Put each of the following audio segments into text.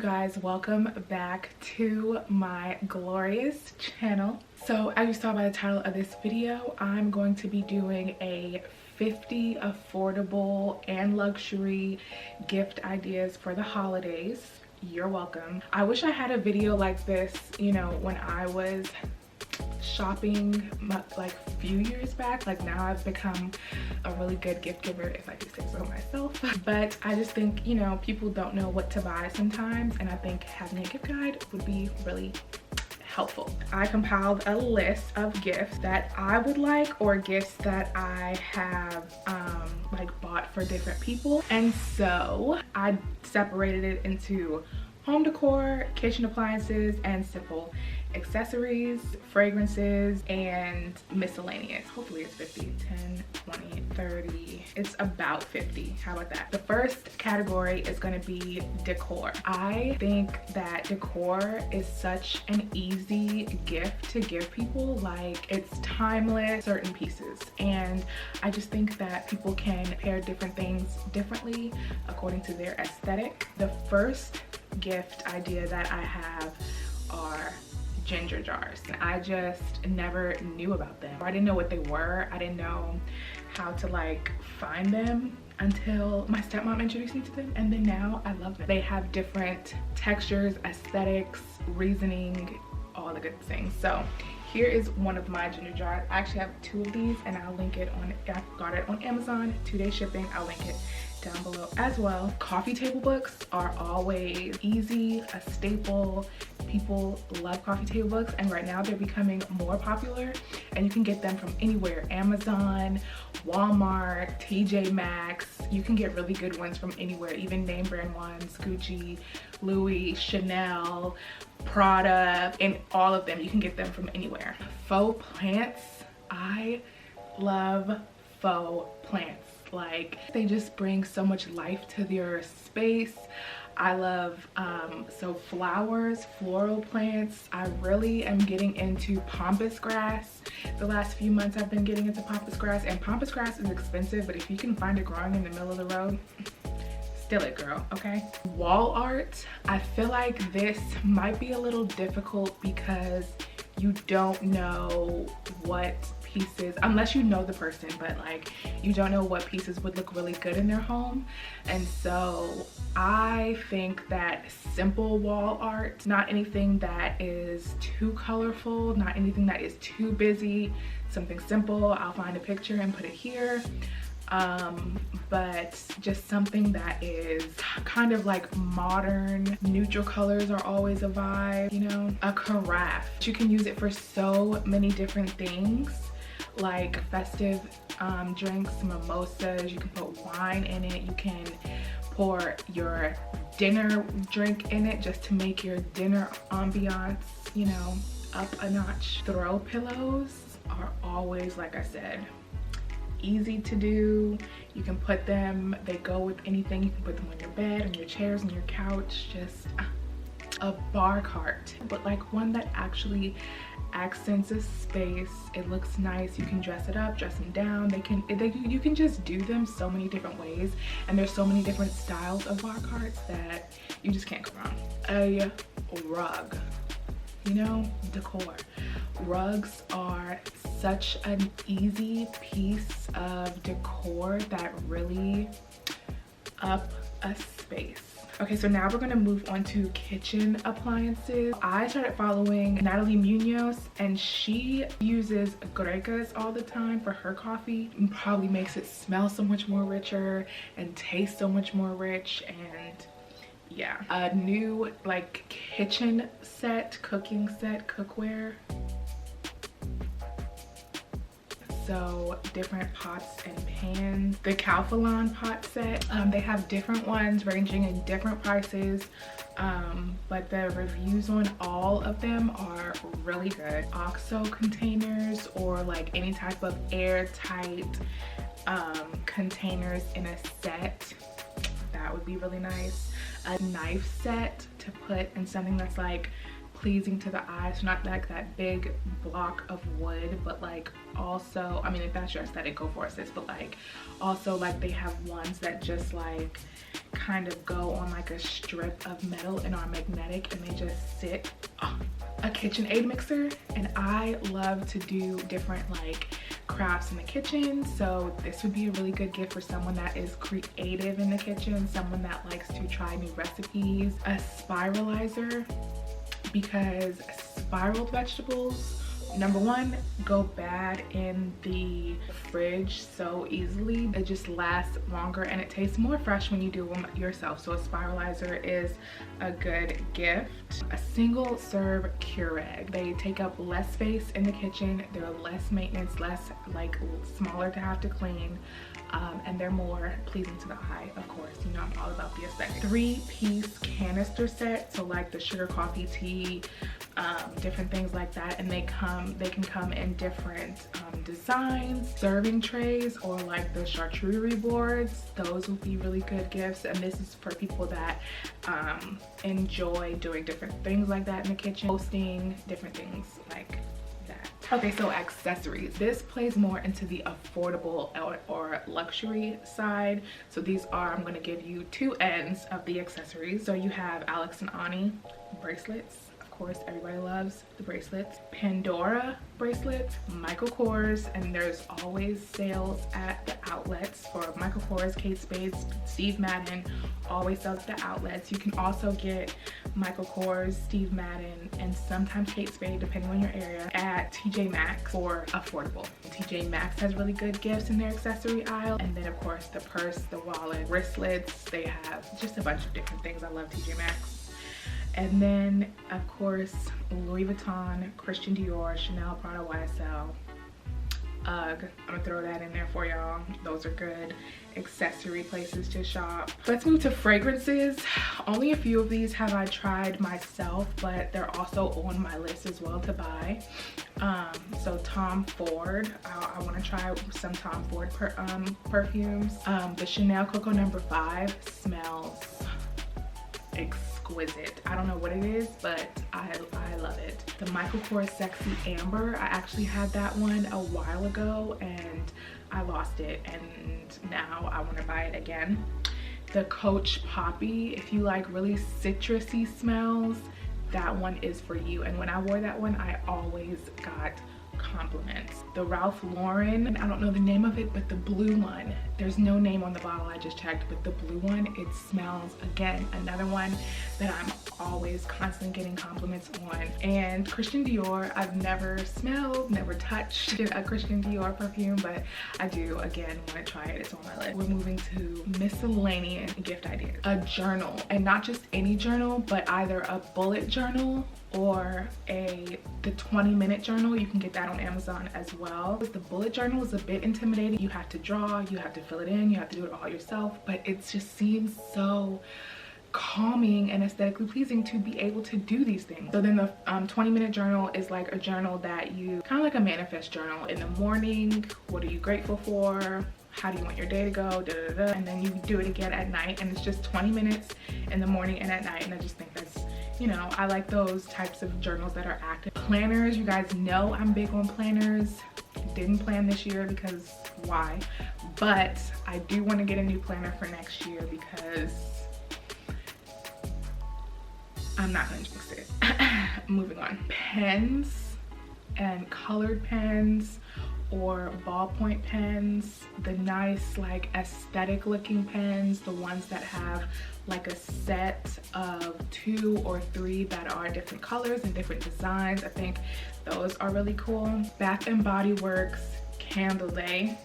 guys, welcome back to my glorious channel. So as you saw by the title of this video, I'm going to be doing a 50 affordable and luxury gift ideas for the holidays. You're welcome. I wish I had a video like this, you know, when I was shopping like a few years back. Like now I've become a really good gift giver, if I do say so myself. But I just think, you know, people don't know what to buy sometimes, and I think having a gift guide would be really helpful. I compiled a list of gifts that I would like, or gifts that I have like bought for different people, and so I separated it into home decor, kitchen appliances, and simple accessories, fragrances, and miscellaneous. Hopefully it's 50, 10, 20, 30. It's about 50. How about that? The first category is going to be decor. I think that decor is such an easy gift to give people. Like, it's timeless, certain pieces, and I just think that people can pair different things differently according to their aesthetic. The first gift idea that I have are ginger jars. I just never knew about them. I didn't know what they were. I didn't know how to like find them until my stepmom introduced me to them, and then now I love them. They have different textures, aesthetics, reasoning, all the good things. So here is one of my ginger jars. I actually have two of these, and I'll link it on, I got it on Amazon, 2-day shipping. I'll link it down below as well. Coffee table books are always easy, a staple. People love coffee table books, and right now they're becoming more popular, and you can get them from anywhere. Amazon, Walmart, TJ Maxx. You can get really good ones from anywhere, even name brand ones, Gucci, Louis, Chanel, Prada, and all of them. You can get them from anywhere. Faux plants. I love faux plants. Like, they just bring so much life to your space. I love so flowers, floral plants. I really am getting into pampas grass. The last few months I've been getting into pampas grass, and pampas grass is expensive, but if you can find it growing in the middle of the road, steal it, girl, okay? Wall art. I feel like this might be a little difficult because you don't know what pieces, unless you know the person, but like you don't know what pieces would look really good in their home. And so I think that simple wall art, not anything that is too colorful, not anything that is too busy, something simple. I'll find a picture and put it here. But just something that is kind of like modern. Neutral colors are always a vibe, you know. A carafe, you can use it for so many different things, like festive drinks, mimosas. You can put wine in it. You can pour your dinner drink in it just to make your dinner ambiance, you know, up a notch. Throw pillows are always, like I said, easy to do. You can put them, they go with anything. You can put them on your bed, on your chairs, on your couch. Just a bar cart, but like one that actually accents a space. It looks nice. You can dress it up, dress them down. You can just do them so many different ways, and there's so many different styles of bar carts that you just can't go wrong. A rug, you know, decor. Rugs are such an easy piece of decor that really up a space. Okay, so now we're gonna move on to kitchen appliances. I started following Natalie Munoz, and she uses Grecas all the time for her coffee. It probably makes it smell so much more richer and taste so much more rich. And yeah, a new like kitchen set, cooking set, cookware. So different pots and pans. The Kcup pot set, they have different ones ranging in different prices, but the reviews on all of them are really good. OXO containers, or like any type of airtight containers in a set, that would be really nice. A knife set to put in something that's like pleasing to the eye, so not like that big block of wood, but like also, I mean, if that's your aesthetic, go for it, sis, but like also like they have ones that just like kind of go on like a strip of metal and are magnetic, and they just sit a KitchenAid mixer. And I love to do different like crafts in the kitchen, so this would be a really good gift for someone that is creative in the kitchen, someone that likes to try new recipes. A spiralizer, because spiraled vegetables, number one, go bad in the fridge so easily. It just lasts longer and it tastes more fresh when you do them yourself. So a spiralizer is a good gift. A single serve Keuirg. They take up less space in the kitchen. They're less maintenance, less like smaller to have to clean. And they're more pleasing to the eye, of course. You know, I'm all about the aesthetic. 3-piece canister set, so like the sugar, coffee, tea, different things like that, and they can come in different designs. Serving trays, or like the charcuterie boards, those would be really good gifts, and this is for people that enjoy doing different things like that in the kitchen, hosting different things like that. Okay, so accessories. This plays more into the affordable or luxury side. So these are, I'm going to give you two ends of the accessories. So you have Alex and Ani bracelets. Of course, everybody loves the bracelets. Pandora bracelets, Michael Kors, and there's always sales at the outlets for Michael Kors, Kate Spade, Steve Madden, always sells at the outlets. You can also get Michael Kors, Steve Madden, and sometimes Kate Spade, depending on your area, at TJ Maxx for affordable. TJ Maxx has really good gifts in their accessory aisle. And then of course the purse, the wallet, wristlets, they have just a bunch of different things. I love TJ Maxx. And then of course Louis Vuitton, Christian Dior, Chanel, Prada, YSL, UGG. I'm gonna throw that in there for y'all. Those are good accessory places to shop. Let's move to fragrances. Only a few of these have I tried myself, but they're also on my list as well to buy. So Tom Ford, I want to try some Tom Ford perfumes. The Chanel Coco No. 5 smells exquisite. I don't know what it is, but I love it. The Michael Kors Sexy Amber, I actually had that one a while ago and I lost it, and now I want to buy it again. The Coach Poppy, if you like really citrusy smells, that one is for you. And when I wore that one, I always got compliments. The Ralph Lauren, I don't know the name of it, but the blue one, there's no name on the bottle, I just checked, but the blue one, it smells, again, another one that I'm always constantly getting compliments on. And Christian Dior, I've never smelled, never touched a Christian Dior perfume, but I do, again, want to try it. It's on my list. We're moving to miscellaneous gift ideas. A journal, and not just any journal, but either a bullet journal or the 20-minute journal. You can get that on Amazon as well. The bullet journal is a bit intimidating. You have to draw, you have to fill it in, you have to do it all yourself, but it just seems so calming and aesthetically pleasing to be able to do these things. So then the 20-minute journal is like a journal that you, kind of like a manifest journal. In the morning, what are you grateful for? How do you want your day to go? Da, da, da. And then you do it again at night, and it's just 20 minutes in the morning and at night. And I just think that's, you know, I like those types of journals that are active. Planners, you guys know I'm big on planners. Didn't plan this year because why? But I do want to get a new planner for next year because I'm not gonna jinx it. Moving on. Pens and colored pens or ballpoint pens, the nice like aesthetic looking pens, the ones that have like a set of 2 or 3 that are different colors and different designs. I think those are really cool. Bath and Body Works Candle Day.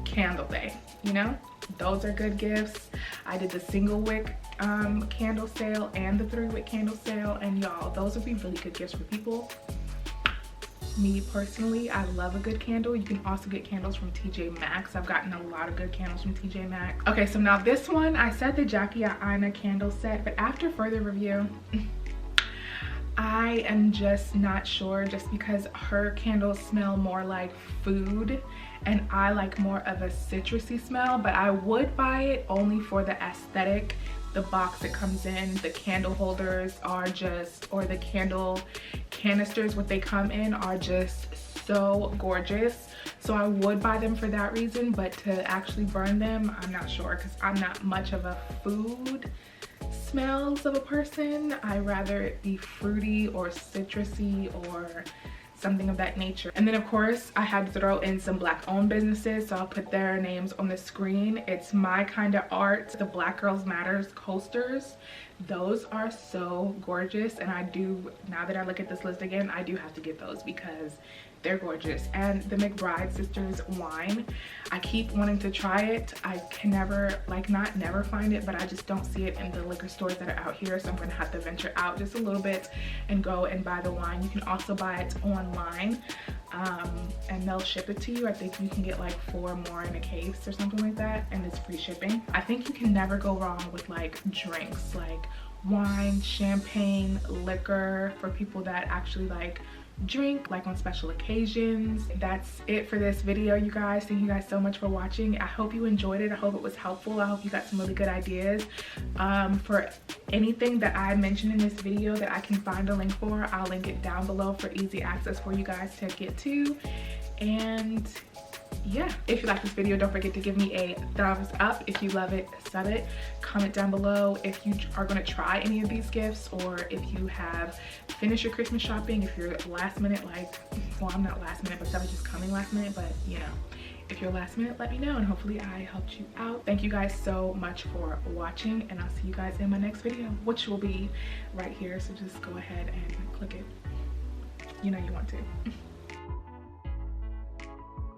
Candle Day, you know, those are good gifts. I did the single wick candle sale and the 3-wick candle sale, and y'all, those would be really good gifts for people. Me personally, I love a good candle. You can also get candles from TJ Maxx. I've gotten a lot of good candles from TJ Maxx. Okay, so now this one, I said the Jackie Aina candle set, but after further review, I am just not sure, just because her candles smell more like food and I like more of a citrusy smell, but I would buy it only for the aesthetic the box it comes in. The candle holders are just, or the candle canisters, what they come in are just so gorgeous. So I would buy them for that reason, but to actually burn them, I'm not sure, because I'm not much of a food smells of a person. I rather it be fruity or citrusy or something of that nature. And then of course I had to throw in some Black owned businesses, so I'll put their names on the screen. It's My Kind of Art, the Black Girls Matters coasters. Those are so gorgeous, and I do, now that I look at this list again, I do have to get those because they're gorgeous. And the McBride Sisters wine, I keep wanting to try it. I can never, like, not never find it, but I just don't see it in the liquor stores that are out here, so I'm gonna have to venture out just a little bit and go and buy the wine. You can also buy it online, and they'll ship it to you. I think you can get like 4 more in a case or something like that, and it's free shipping. I think you can never go wrong with like drinks, like wine, champagne, liquor for people that actually like drink, like on special occasions. That's it for this video, you guys. Thank you guys so much for watching. I hope you enjoyed it. I hope it was helpful. I hope you got some really good ideas. For anything that I mentioned in this video that I can find a link for, I'll link it down below for easy access for you guys to get to. And yeah, if you like this video, don't forget to give me a thumbs up. If you love it, sub it. Comment down below if you are going to try any of these gifts, or if you have finished your Christmas shopping, if you're last minute, like, well, I'm not last minute, but stuff is just coming last minute, but you know, if you're last minute, let me know, and hopefully I helped you out. Thank you guys so much for watching, and I'll see you guys in my next video, which will be right here, so just go ahead and click it. You know you want to.